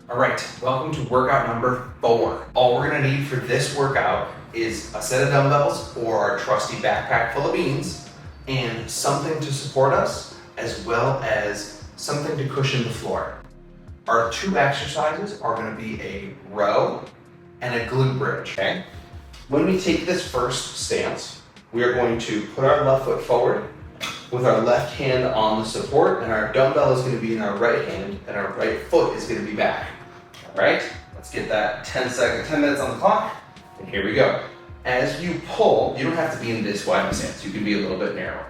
All right, welcome to workout number 4. All we're gonna need for this workout is a set of dumbbells or our trusty backpack full of beans and something to support us as well as something to cushion the floor. Our 2 exercises are gonna be a row and a glute bridge, okay? When we take this first stance, we are going to put our left foot forward with our left hand on the support, and our dumbbell is going to be in our right hand, and our right foot is going to be back. All right, let's get that 10 minutes on the clock, and here we go. As you pull, you don't have to be in this wide stance, you can be a little bit narrower.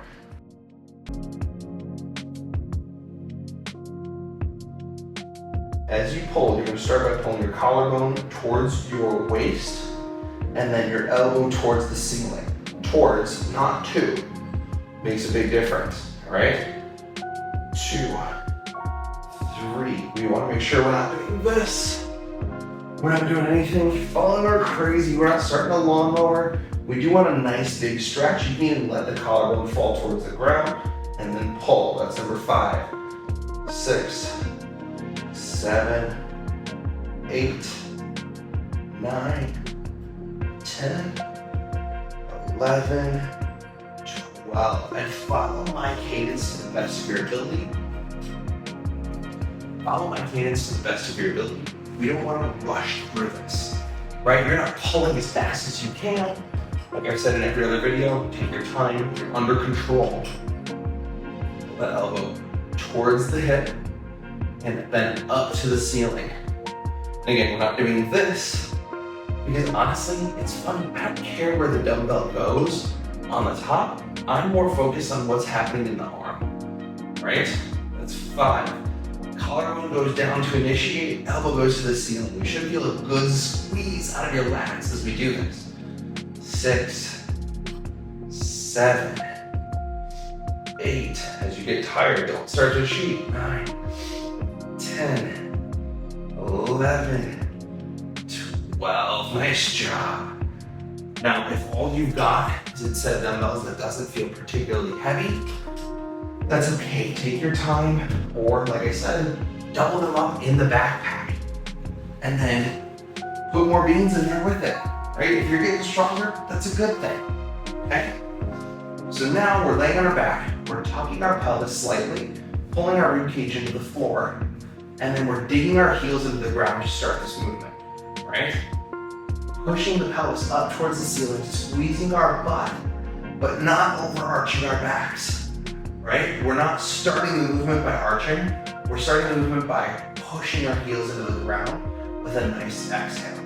As you pull, you're going to start by pulling your collarbone towards your waist, and then your elbow towards the ceiling. Towards, not to. Makes a big difference, all right? 2, 3. We want to make sure we're not doing this. We're not doing anything fun or crazy. We're not starting a lawnmower. We do want a nice big stretch. You can even let the collarbone fall towards the ground and then pull. That's number 5, 6, 7, 8, 9, 10, 11, 12, and follow my cadence to the best of your ability. Follow my cadence to the best of your ability. We don't want to rush through this, right? You're not pulling as fast as you can. Like I've said in every other video, take your time, you're under control. Pull that elbow towards the hip and then up to the ceiling. And again, we're not doing this because honestly, it's fun. I don't care where the dumbbell goes on the top. I'm more focused on what's happening in the arm, right? That's 5. Collarbone goes down to initiate, elbow goes to the ceiling. We should feel a good squeeze out of your lats as we do this. 6, 7, 8. As you get tired, don't start to cheat. 9, 10, 11, 12. Nice job. Now, if all you've got is a set of dumbbells that doesn't feel particularly heavy, that's okay. Take your time, or like I said, double them up in the backpack, and then put more beans in there with it, right? If you're getting stronger, that's a good thing, okay? So now we're laying on our back, we're tucking our pelvis slightly, pulling our ribcage into the floor, and then we're digging our heels into the ground to start this movement, right? Pushing the pelvis up towards the ceiling, squeezing our butt, but not overarching our backs, right? We're not starting the movement by arching. We're starting the movement by pushing our heels into the ground with a nice exhale.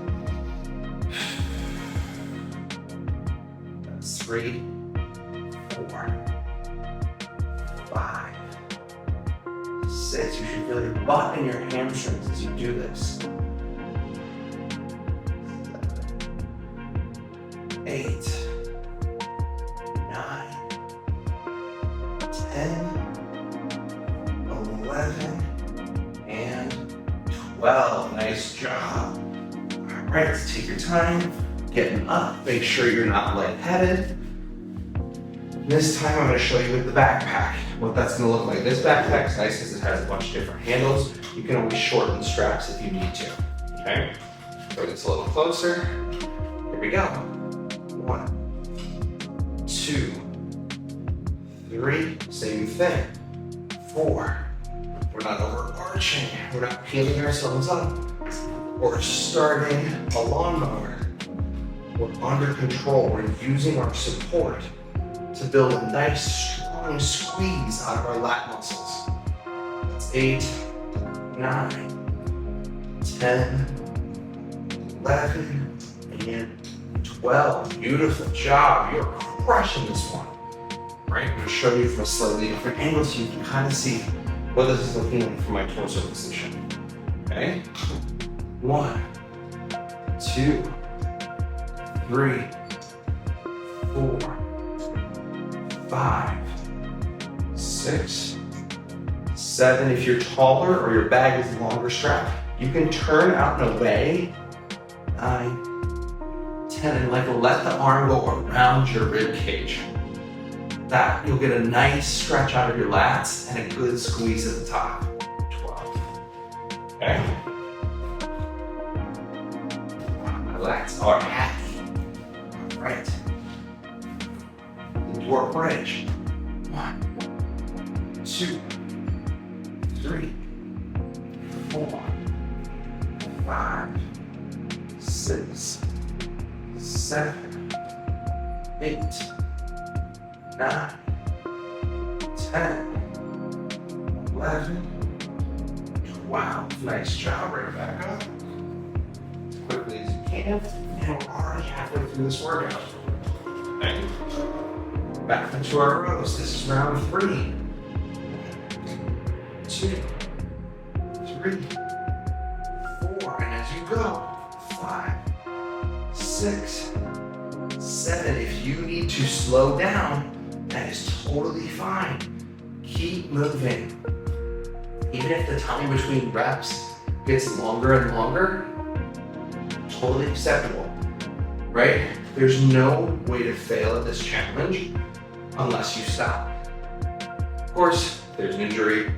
That's 3, 4, 5, 6. You should feel your butt and your hamstrings as you do this. 8, 9, 10, 11, and 12. Nice job. All right, let's take your time getting up. Make sure you're not lightheaded. This time I'm going to show you with the backpack what that's going to look like. This backpack's nice because it has a bunch of different handles. You can always shorten the straps if you need to. Okay, bring this a little closer. Here we go. 1, 2, 3, same thing. 4, we're not overarching, we're not peeling ourselves up. We're starting a lawnmower. We're under control, we're using our support to build a nice strong squeeze out of our lat muscles. That's 8, 9, 10, 11, and 12. Beautiful job. You're crushing this one. Right? I'm going to show you from a slightly different angle so you can kind of see what this is looking like from my torso position. Okay? 1, 2, 3, 4, 5, 6, 7. If you're taller or your bag is longer strapped, you can turn out and away. 9, 10, and let the arm go around your rib cage. That you'll get a nice stretch out of your lats and a good squeeze at the top. 12. Okay? relaxed or happy. All right. Into our bridge. 1, 2, 3, 4, 5, 6, 7, 8, 9, 10, 11, 12. Nice job. Bring it back up as quickly as you can. And we're already halfway through this workout. Okay. Back into our rows. This is round 3. 2, 3, 4. And as you go, 5, 6, 7. If you need to slow down, that is totally fine. Keep moving. Even if the time between reps gets longer and longer, totally acceptable, right? There's no way to fail at this challenge unless you stop. Of course, if there's an injury,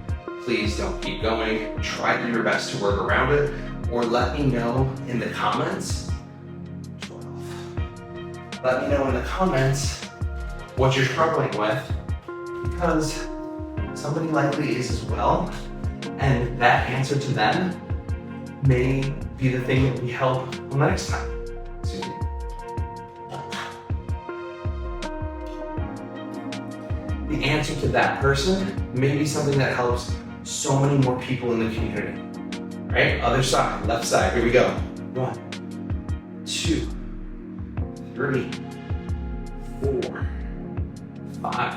please don't keep going. Try to do your best to work around it, or let me know in the comments. 12. Let me know in the comments what you're struggling with, because somebody likely is as well, and that answer to them may be the thing that we help on the next time. Excuse me. The answer to that person may be something that helps so many more people in the community. Right? Other side, left side. Here we go. 1, 2, 3, 4, 5.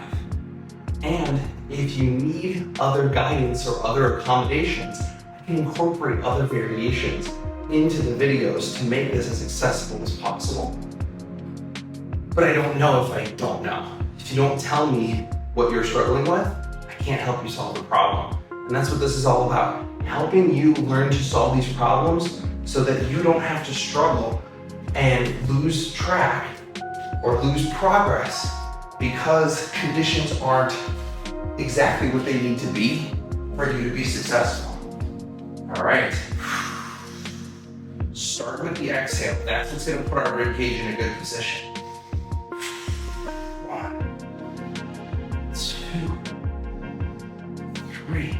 And if you need other guidance or other accommodations, I can incorporate other variations into the videos to make this as accessible as possible. But I don't know if I don't know. If you don't tell me what you're struggling with, I can't help you solve the problem. And that's what this is all about. Helping you learn to solve these problems so that you don't have to struggle and lose track or lose progress because conditions aren't exactly what they need to be for you to be successful. All right. Start with the exhale. That's what's going to put our rib cage in a good position. 1, 2, 3,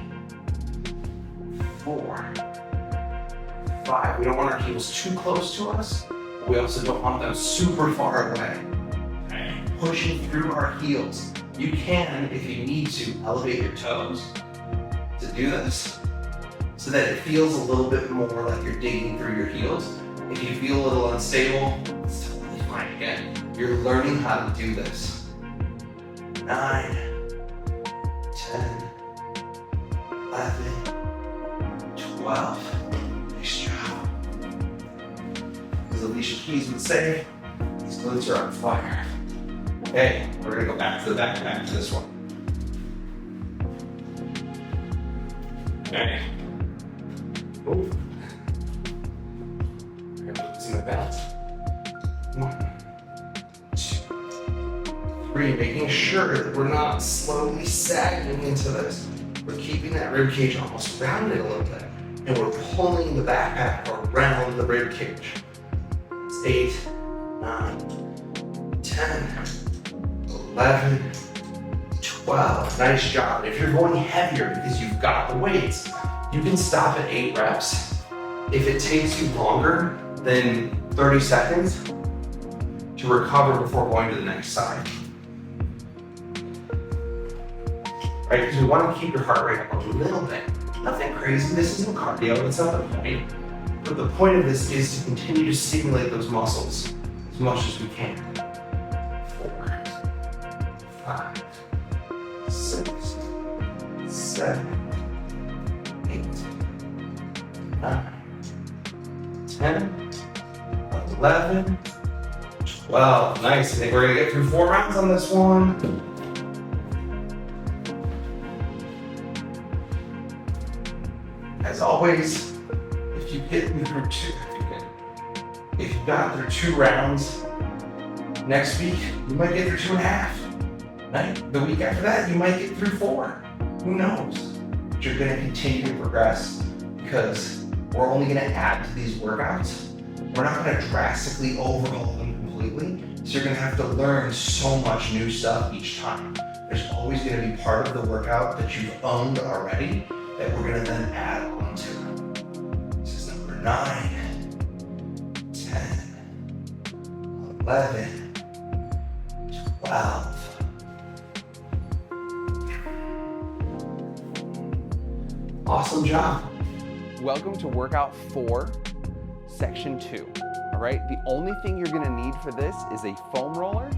4, 5. We don't want our heels too close to us. But we also don't want them super far away. Okay. Pushing through our heels. You can, if you need to, elevate your toes to do this so that it feels a little bit more like you're digging through your heels. If you feel a little unstable, it's totally fine. Again, you're learning how to do this. 9, 10, 11, 12. Nice job. As Alicia Keys would say, these glutes are on fire. Okay, we're gonna go back to the back to this one. Okay. Oh. I'm gonna see my balance. 1, 2, 3. Making sure that we're not slowly sagging into this. We're keeping that rib cage almost rounded a little bit, and we're pulling the backpack around the rib cage. It's 8, 9, 10, 11, 12. Nice job. If you're going heavier because you've got the weights, you can stop at 8 reps. If it takes you longer than 30 seconds to recover before going to the next side. Right? Because we want to keep your heart rate up a little bit. Nothing crazy. This isn't cardio. That's not the point. But the point of this is to continue to stimulate those muscles as much as we can. 4, 5, 6, 7, 8, 9, 10, 11, 12. Nice. I think we're gonna get through 4 rounds on this one. As always, if you get through 2, if you got through 2 rounds, next week you might get through 2.5. Right? The week after that, you might get through 4. Who knows? But you're gonna continue to progress because we're only gonna add to these workouts we're not gonna drastically overhaul them completely. So you're gonna have to learn so much new stuff each time. There's always gonna be part of the workout that you've owned already that we're gonna then add on to. This is number 9, 10, 11, 12. Awesome job. Welcome to workout 4, section 2. All right, the only thing you're gonna need for this is a foam roller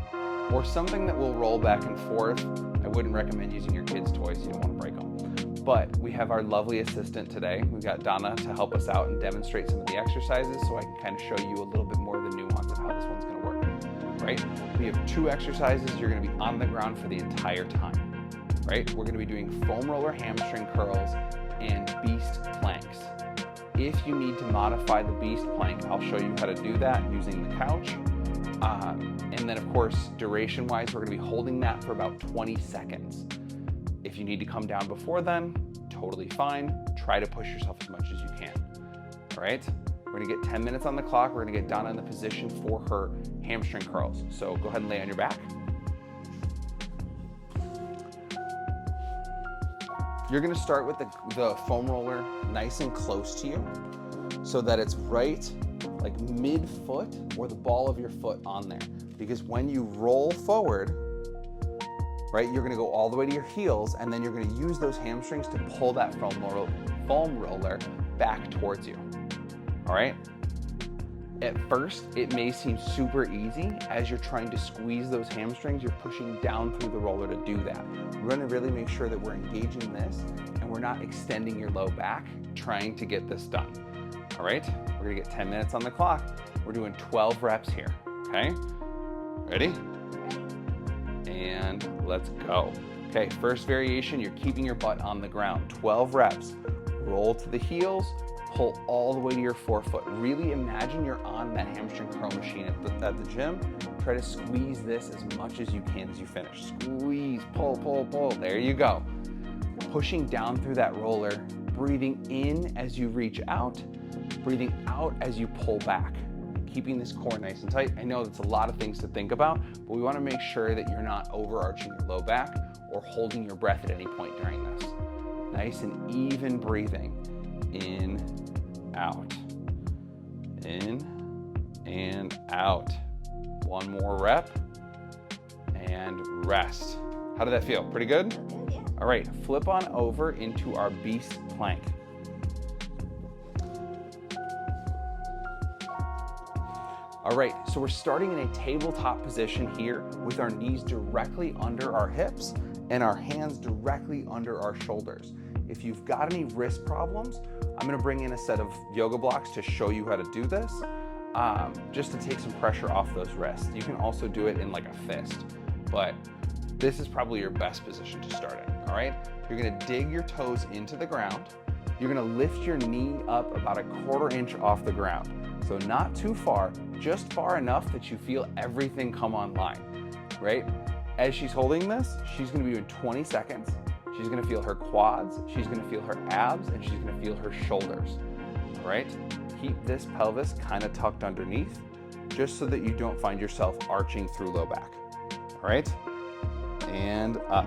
or something that will roll back and forth. I wouldn't recommend using your kids' toys, you don't wanna break them. But we have our lovely assistant today. We've got Donna to help us out and demonstrate some of the exercises so I can kind of show you a little bit more of the nuance of how this one's gonna work, right? We have 2 exercises. You're gonna be on the ground for the entire time, right? We're gonna be doing foam roller hamstring curls and beast planks. If you need to modify the beast plank, I'll show you how to do that using the couch. And then of course, duration-wise, we're gonna be holding that for about 20 seconds. If you need to come down before then, totally fine. Try to push yourself as much as you can, all right? We're gonna get 10 minutes on the clock. We're gonna get Donna in the position for her hamstring curls. So go ahead and lay on your back. You're gonna start with the foam roller nice and close to you so that it's right like mid-foot or the ball of your foot on there. Because when you roll forward, right, you're gonna go all the way to your heels and then you're gonna use those hamstrings to pull that foam roller back towards you, all right? At first, it may seem super easy. As you're trying to squeeze those hamstrings, you're pushing down through the roller to do that. We're gonna really make sure that we're engaging this and we're not extending your low back trying to get this done. All right, we're gonna get 10 minutes on the clock. We're doing 12 reps here, okay? Ready? And let's go. Okay, first variation, you're keeping your butt on the ground. 12 reps. Roll to the heels, pull all the way to your forefoot. Really imagine you're on that hamstring curl machine at the gym. Try to squeeze this as much as you can as you finish. Squeeze, pull, pull, pull. There you go. Pushing down through that roller, breathing in as you reach out, breathing out as you pull back. Keeping this core nice and tight. I know that's a lot of things to think about, but we wanna make sure that you're not overarching your low back or holding your breath at any point during this. Nice and even breathing. In, out. In and out. One more rep and rest. How did that feel? Pretty good? Yeah. All right, flip on over into our beast plank. All right, so we're starting in a tabletop position here with our knees directly under our hips and our hands directly under our shoulders. If you've got any wrist problems, I'm gonna bring in a set of yoga blocks to show you how to do this, just to take some pressure off those wrists. You can also do it in like a fist, but this is probably your best position to start in, all right? You're gonna dig your toes into the ground. You're gonna lift your knee up about 1/4 inch off the ground. So not too far, just far enough that you feel everything come online, right? As she's holding this, she's gonna be doing 20 seconds. She's gonna feel her quads, she's gonna feel her abs, and she's gonna feel her shoulders, all right? Keep this pelvis kind of tucked underneath, just so that you don't find yourself arching through low back, all right? And up.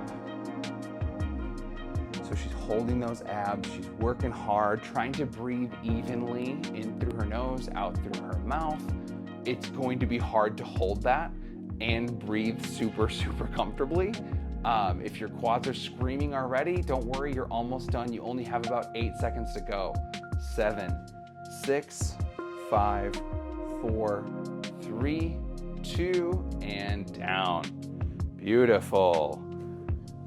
So she's holding those abs, she's working hard, trying to breathe evenly in through her nose, out through her mouth. It's going to be hard to hold that and breathe super, super comfortably. If your quads are screaming already, don't worry, you're almost done. You only have about 8 seconds to go. 7, 6, 5, 4, 3, 2, and down. Beautiful.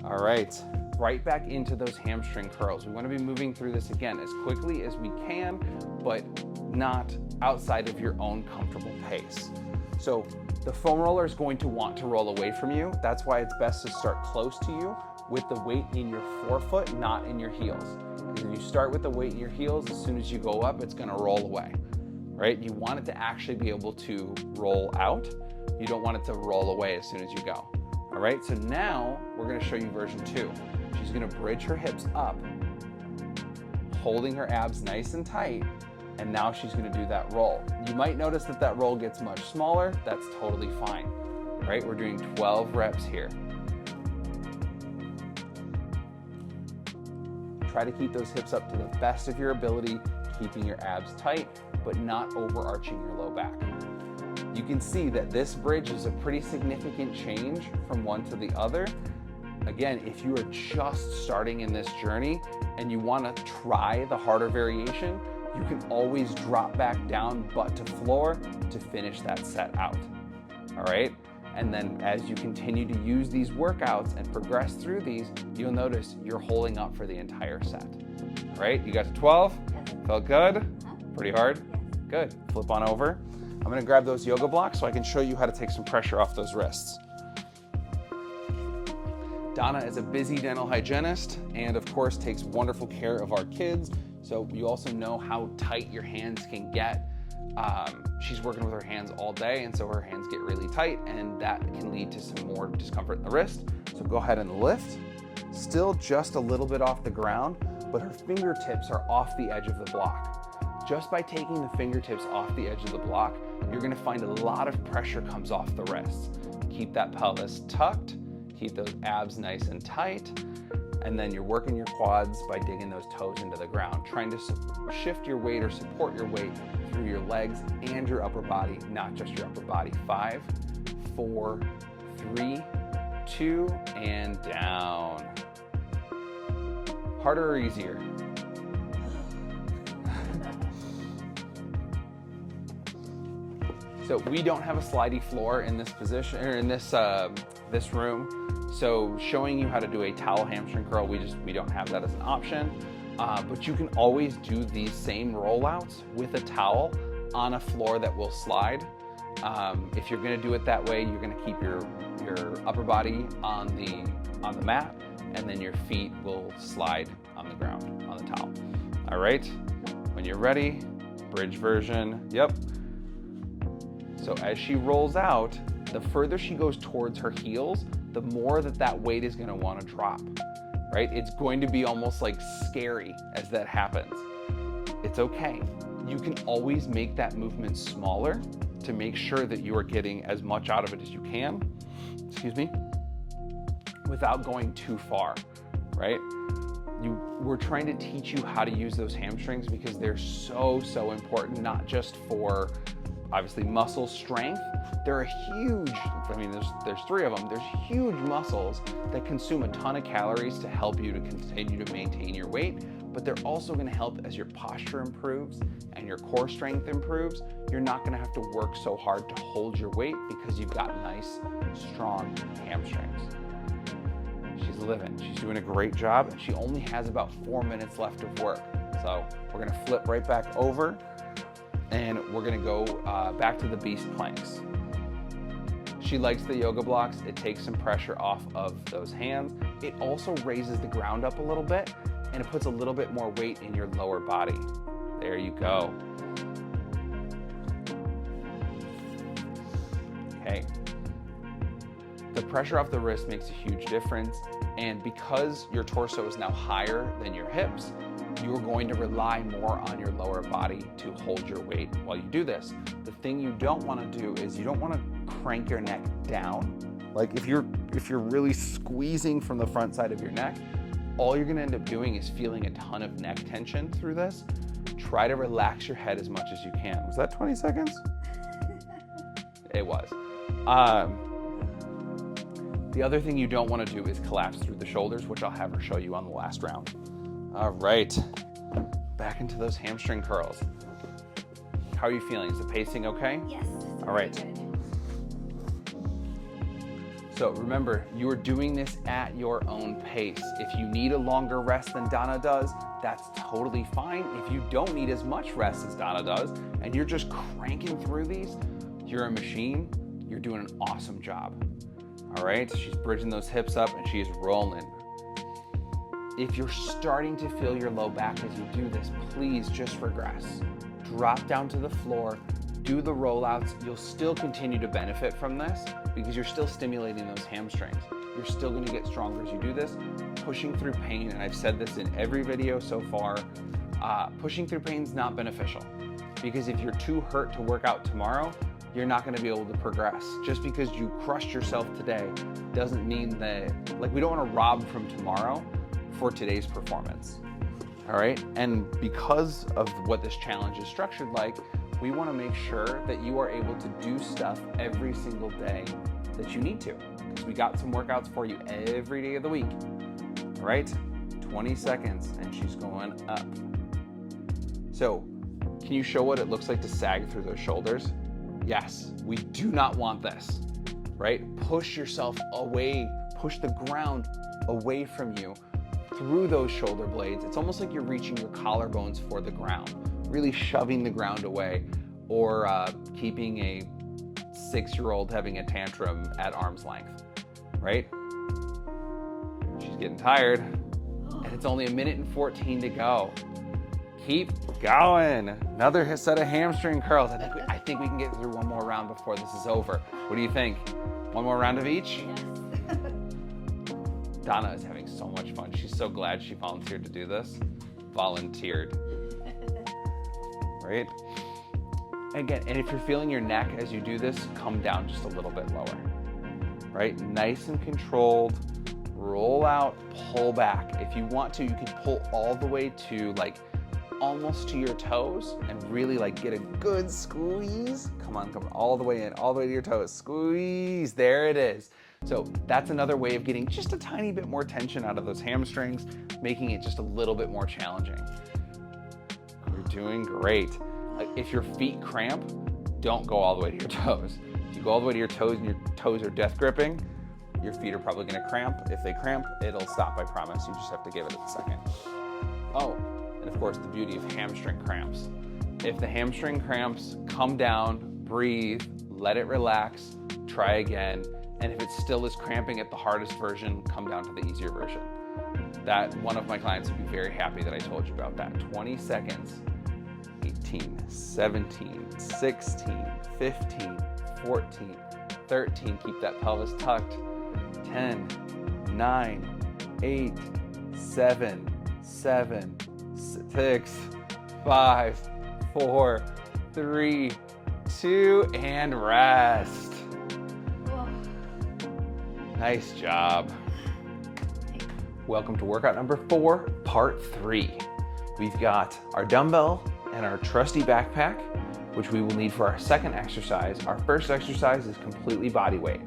All right, right back into those hamstring curls. We want to be moving through this again as quickly as we can, but not outside of your own comfortable pace. So the foam roller is going to want to roll away from you. That's why it's best to start close to you with the weight in your forefoot, not in your heels. If you start with the weight in your heels, as soon as you go up, it's gonna roll away, right? You want it to actually be able to roll out. You don't want it to roll away as soon as you go. All right, so now we're gonna show you version 2. She's gonna bridge her hips up, holding her abs nice and tight, And now she's gonna do that roll. You might notice that that roll gets much smaller. That's totally fine, right? We're doing 12 reps here. Try to keep those hips up to the best of your ability, keeping your abs tight, but not overarching your low back. You can see that this bridge is a pretty significant change from one to the other. Again, if you are just starting in this journey and you want to try the harder variation, you can always drop back down butt to floor to finish that set out. All right? And then as you continue to use these workouts and progress through these, you'll notice you're holding up for the entire set. All right? You got to 12? Felt good? Pretty hard? Good. Flip on over. I'm gonna grab those yoga blocks so I can show you how to take some pressure off those wrists. Donna is a busy dental hygienist and of course takes wonderful care of our kids. So you also know how tight your hands can get. She's working with her hands all day and so her hands get really tight and that can lead to some more discomfort in the wrist. So go ahead and lift. Still just a little bit off the ground, but her fingertips are off the edge of the block. Just by taking the fingertips off the edge of the block, you're gonna find a lot of pressure comes off the wrists. Keep that pelvis tucked, keep those abs nice and tight, and then you're working your quads by digging those toes into the ground, trying to shift your weight or support your weight through your legs and your upper body, not just your upper body. 5, 4, 3, 2, and down. Harder or easier? So we don't have a slidey floor in this position, or in this room. So showing you how to do a towel hamstring curl, we don't have that as an option. But you can always do these same rollouts with a towel on a floor that will slide. If you're gonna do it that way, you're gonna keep your upper body on the mat, and then your feet will slide on the ground, on the towel. All right, when you're ready, bridge version, yep. So as she rolls out, the further she goes towards her heels, the more that weight is gonna wanna drop, right? It's going to be almost like scary as that happens. It's okay. You can always make that movement smaller to make sure that you are getting as much out of it as you can, excuse me, without going too far, right? We're trying to teach you how to use those hamstrings because they're so important, not just for obviously muscle strength. They're a huge, I mean, there's 3 of them. There's huge muscles that consume a ton of calories to help you to continue to maintain your weight, but they're also gonna help as your posture improves and your core strength improves. You're not gonna have to work so hard to hold your weight because you've got nice, strong hamstrings. She's living, she's doing a great job, and she only has about 4 minutes left of work. So we're gonna flip right back over and we're gonna go back to the beast planks. She likes the yoga blocks. It takes some pressure off of those hands. It also raises the ground up a little bit and it puts a little bit more weight in your lower body. There you go. Okay. The pressure off the wrist makes a huge difference, and because your torso is now higher than your hips, you're going to rely more on your lower body to hold your weight while you do this. The thing you don't want to do is you don't want to crank your neck down. Like if you're really squeezing from the front side of your neck, all you're going to end up doing is feeling a ton of neck tension through this. Try to relax your head as much as you can. Was that 20 seconds? It was. The other thing you don't want to do is collapse through the shoulders, which I'll have her show you on the last round. All right, back into those hamstring curls. How are you feeling? Is the pacing okay? Yes. All right. Good. So remember, you are doing this at your own pace. If you need a longer rest than Donna does, that's totally fine. If you don't need as much rest as Donna does, and you're just cranking through these, you're a machine, you're doing an awesome job. All right, she's bridging those hips up and she is rolling. If you're starting to feel your low back as you do this, please just regress. Drop down to the floor, do the rollouts. You'll still continue to benefit from this because you're still stimulating those hamstrings. You're still gonna get stronger as you do this. Pushing through pain, and I've said this in every video so far, pushing through pain is not beneficial. Because if you're too hurt to work out tomorrow, you're not gonna be able to progress. Just because you crushed yourself today doesn't mean that, like, we don't wanna rob from tomorrow for today's performance, all right? And because of what this challenge is structured like, we wanna make sure that you are able to do stuff every single day that you need to. Because we got some workouts for you every day of the week, all right? 20 seconds, and she's going up. So, can you show what it looks like to sag through those shoulders? Yes, we do not want this, right? Push yourself away, push the ground away from you through those shoulder blades. It's almost like you're reaching your collarbones for the ground, really shoving the ground away, or keeping a 6-year-old having a tantrum at arm's length, right? She's getting tired, and it's only 1:14 to go. Keep going. Another set of hamstring curls. I think we can get through one more round before this is over. What do you think? One more round of each? Yes. Donna is having so much fun. She's so glad she volunteered to do this. Volunteered. Right? Again, and if you're feeling your neck as you do this, come down just a little bit lower. Right? Nice and controlled. Roll out, pull back. If you want to, you can pull all the way to like almost to your toes and really like get a good squeeze. Come on, all the way in, all the way to your toes. Squeeze, there it is. So that's another way of getting just a tiny bit more tension out of those hamstrings, making it just a little bit more challenging. You're doing great. If your feet cramp, don't go all the way to your toes. If you go all the way to your toes and your toes are death gripping, your feet are probably gonna cramp. If they cramp, it'll stop, I promise. You just have to give it a second. Oh, and of course the beauty of hamstring cramps. If the hamstring cramps, come down, breathe, let it relax, try again. And if it still is cramping at the hardest version, come down to the easier version. That one of my clients would be very happy that I told you about that. 20 seconds, 18, 17, 16, 15, 14, 13, keep that pelvis tucked. 10, 9, 8, 7, 6, 5, 4, 3, 2, and rest. Whoa. Nice job. Welcome to workout number 4, part 3. We've got our dumbbell and our trusty backpack, which we will need for our second exercise. Our first exercise is completely body weight.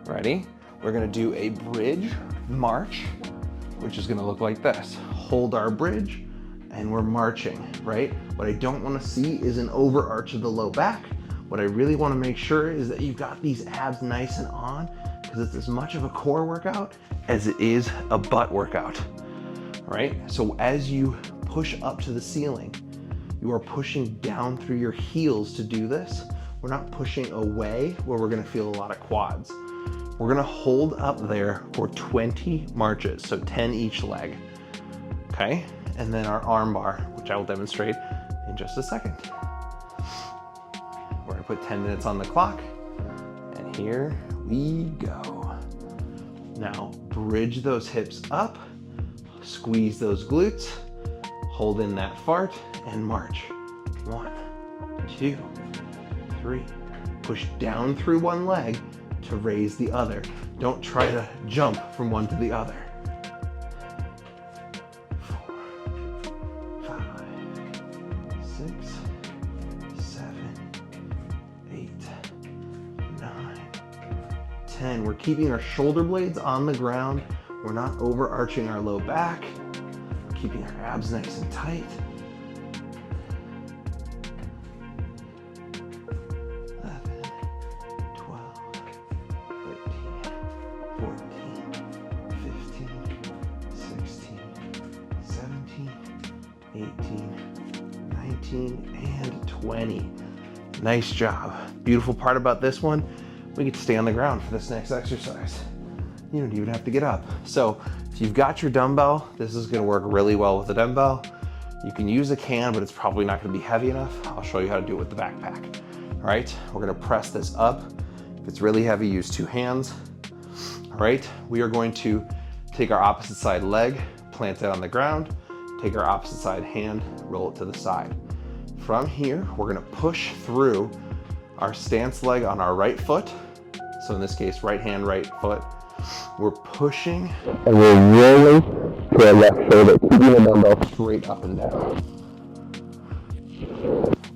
Ready? We're gonna do a bridge march, which is gonna look like this. Hold our bridge, and we're marching, right? What I don't wanna see is an overarch of the low back. What I really wanna make sure is that you've got these abs nice and on, because it's as much of a core workout as it is a butt workout, right? So as you push up to the ceiling, you are pushing down through your heels to do this. We're not pushing away where we're gonna feel a lot of quads. We're gonna hold up there for 20 marches, so 10 each leg, okay? And then our arm bar, which I will demonstrate in just a second. We're gonna put 10 minutes on the clock, and here we go. Now, bridge those hips up, squeeze those glutes, hold in that fart, and march. 1, 2, 3. Push down through one leg to raise the other. Don't try to jump from one to the other. 4, 5, 6, 7, 8, 9, 10. We're keeping our shoulder blades on the ground. We're not overarching our low back. Keeping our abs nice and tight. 11, 12, 13, 14, 15, 16, 17, 18, 19, and 20. Nice job. Beautiful part about this one, we get to stay on the ground for this next exercise. You don't even have to get up. So if you've got your dumbbell, this is gonna work really well with the dumbbell. You can use a can, but it's probably not gonna be heavy enough. I'll show you how to do it with the backpack. All right, we're gonna press this up. If it's really heavy, use 2 hands. All right, we are going to take our opposite side leg, plant it on the ground, take our opposite side hand, roll it to the side. From here, we're gonna push through our stance leg on our right foot. So in this case, right hand, right foot. We're pushing and we're rolling to our left shoulder, keeping the dumbbell straight up and down.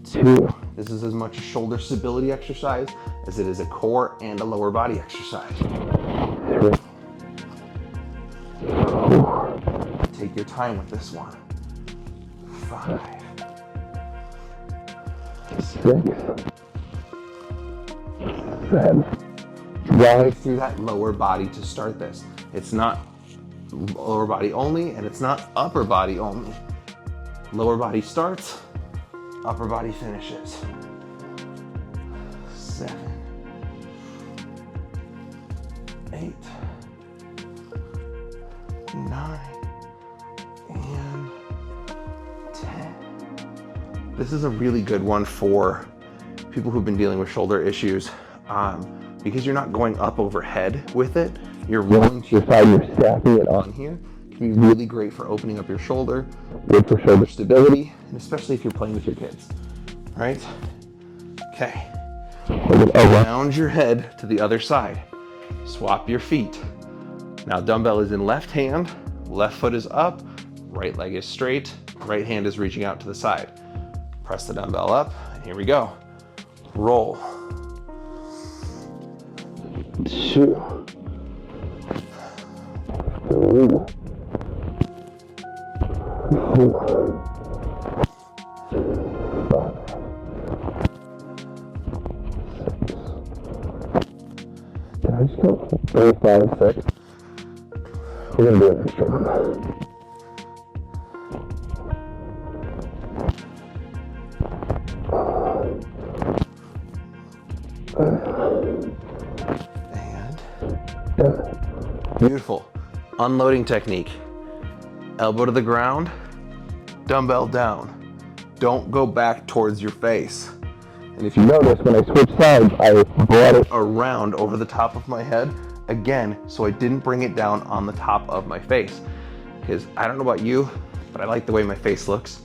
2. This is as much a shoulder stability exercise as it is a core and a lower body exercise. 3. 4. Take your time with this one. 5. 6. 7. Drive through that lower body to start this. It's not lower body only, and it's not upper body only. Lower body starts, upper body finishes. 7, 8, 9, and 10. This is a really good one for people who've been dealing with shoulder issues. Because you're not going up overhead with it, you're rolling to your side, you're stacking it on here. It can be really great for opening up your shoulder, good for shoulder stability, and especially if you're playing with your kids, right? Okay, around your head to the other side. Swap your feet. Now dumbbell is in left hand, left foot is up, right leg is straight, right hand is reaching out to the side. Press the dumbbell up, and here we go. Roll. 2, 3, 4, 5, 6. Did I just go 5 and 6? We're gonna do an extra one. Beautiful. Unloading technique. Elbow to the ground, dumbbell down. Don't go back towards your face. And if you notice, when I switched sides, I brought it around over the top of my head again, so I didn't bring it down on the top of my face. Because I don't know about you, but I like the way my face looks,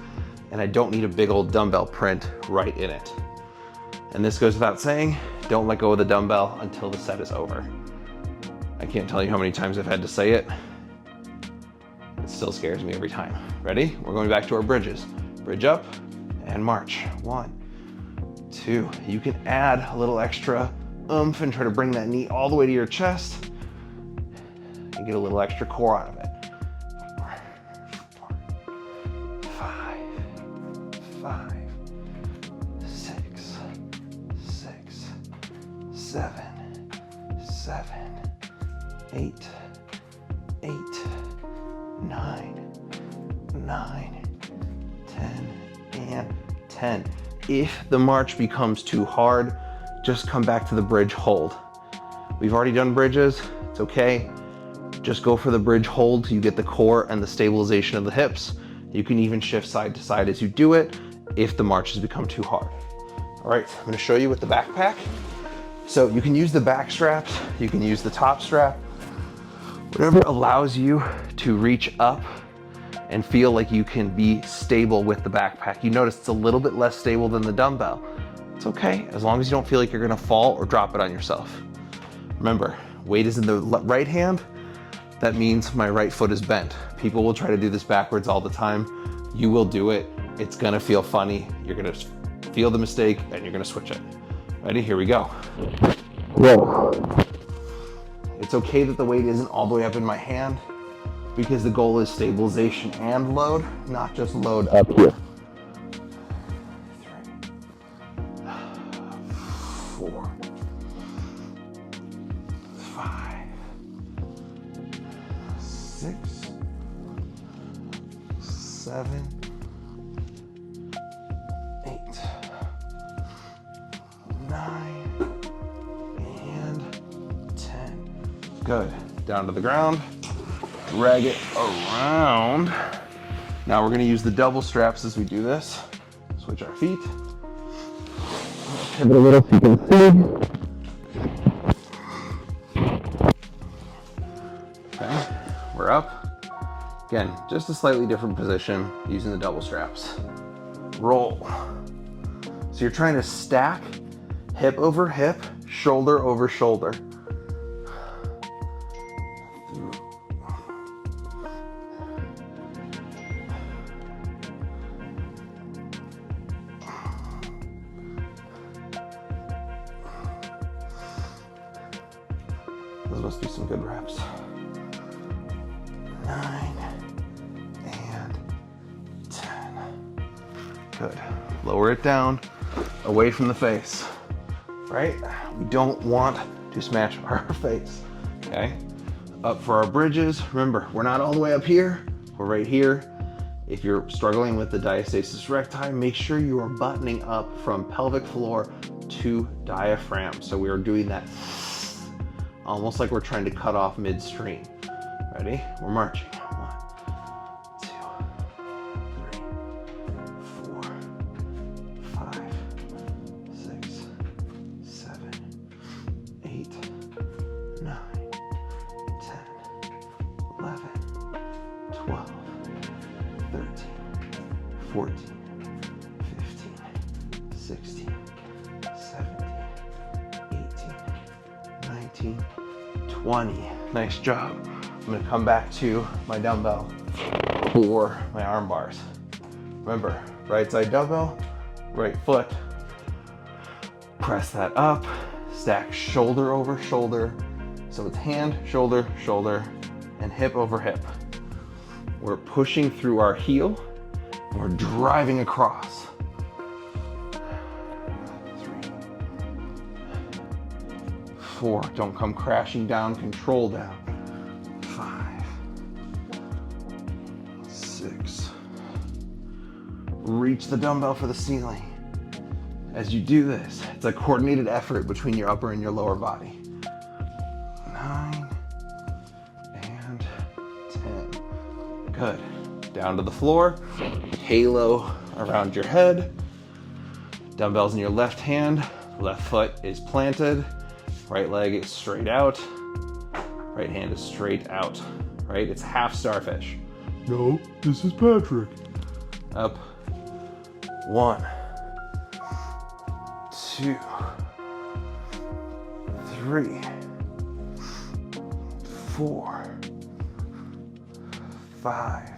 and I don't need a big old dumbbell print right in it. And this goes without saying, don't let go of the dumbbell until the set is over. I can't tell you how many times I've had to say it. It still scares me every time. Ready? We're going back to our bridges. Bridge up and march. 1, 2. You can add a little extra oomph and try to bring that knee all the way to your chest and get a little extra core out of it. 5, 5, 6, 6, 7, 7, 8, 8, 9, 9, 10, and 10. If the march becomes too hard, just come back to the bridge hold. We've already done bridges, it's okay. Just go for the bridge hold till you get the core and the stabilization of the hips. You can even shift side to side as you do it if the march has become too hard. All right, I'm gonna show you with the backpack. So you can use the back straps, you can use the top strap, whatever allows you to reach up and feel like you can be stable with the backpack. You notice it's a little bit less stable than the dumbbell. It's okay, as long as you don't feel like you're gonna fall or drop it on yourself. Remember, weight is in the right hand. That means my right foot is bent. People will try to do this backwards all the time. You will do it. It's gonna feel funny. You're gonna feel the mistake and you're gonna switch it. Ready? Here we go. Whoa. It's okay that the weight isn't all the way up in my hand because the goal is stabilization and load, not just load up here. 3, 4, 5, 6, 7, 8, 9, and 10. Good. Down to the ground. Drag it around. Now we're going to use the double straps as we do this. Switch our feet. Pivot a little so you can see. Okay, we're up. Again, just a slightly different position using the double straps. Roll. So you're trying to stack hip over hip, shoulder over shoulder. Those must be some good reps. 9 and 10. Good. Lower it down, away from the face, right? We don't want to smash our face, okay? Up for our bridges. Remember, we're not all the way up here, we're right here. If you're struggling with the diastasis recti, make sure you are buttoning up from pelvic floor to diaphragm. So we are doing that almost like we're trying to cut off midstream. Ready? We're marching. 1, 2, 3, 4, 5, 6, 7, 8, 9, 10, 11, 12, 13, 14, 15, 16, 17, 18, 19, 20. Nice job. I'm gonna come back to my dumbbell for my arm bars. Remember, right side dumbbell, right foot. Press that up, stack shoulder over shoulder. So it's hand, shoulder, shoulder, and hip over hip. We're pushing through our heel, and we're driving across. 3, 4, don't come crashing down, control down. 5, 6, reach the dumbbell for the ceiling. As you do this, it's a coordinated effort between your upper and your lower body. 9 and 10. Good. Down to the floor, halo around your head, dumbbells in your left hand, left foot is planted, right leg is straight out, right hand is straight out, right? It's half starfish. No, this is Patrick. Up. 1, 2, 3, 4, 5,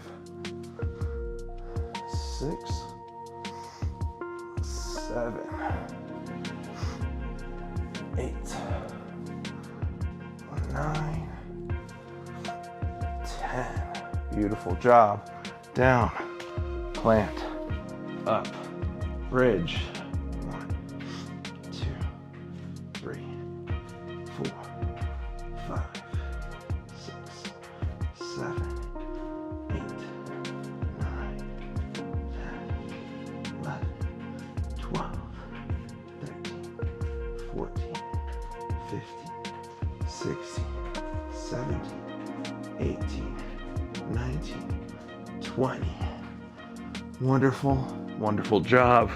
6, 7, 8, 9, 10. Beautiful job. Down, plant, up, bridge. 1, 2, 3, 4, 5, 6, 7, 8, 9, 10, 11, 12, 13, 14, 15, 16, 17, 18, 19, 20. Wonderful, wonderful job.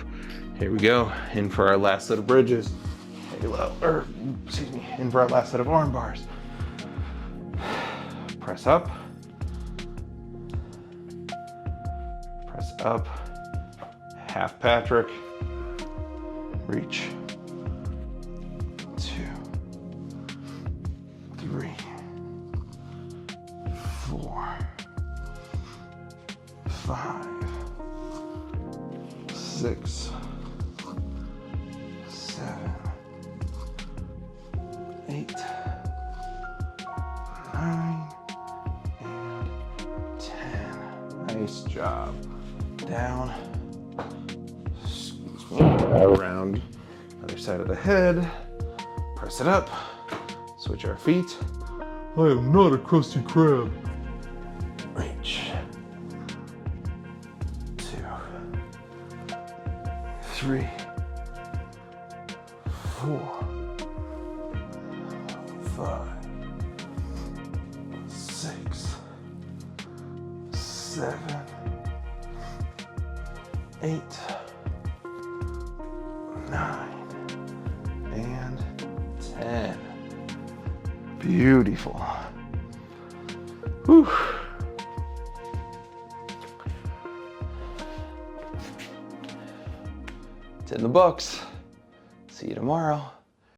Here we go, in for our last set of bridges. In for our last set of arm bars. Press up. Press up. Half Patrick. Reach. 2, 3, 4, 5, 6, 7, 8, 9, and 10. Nice job. Down. Around other side of the head. Press it up. Switch our feet. I am not a Krusty Krab. Reach. 2, 3, 4, 5, 6, 7, 8, 9, and 10. Beautiful. Whew. It's in the books. See you tomorrow.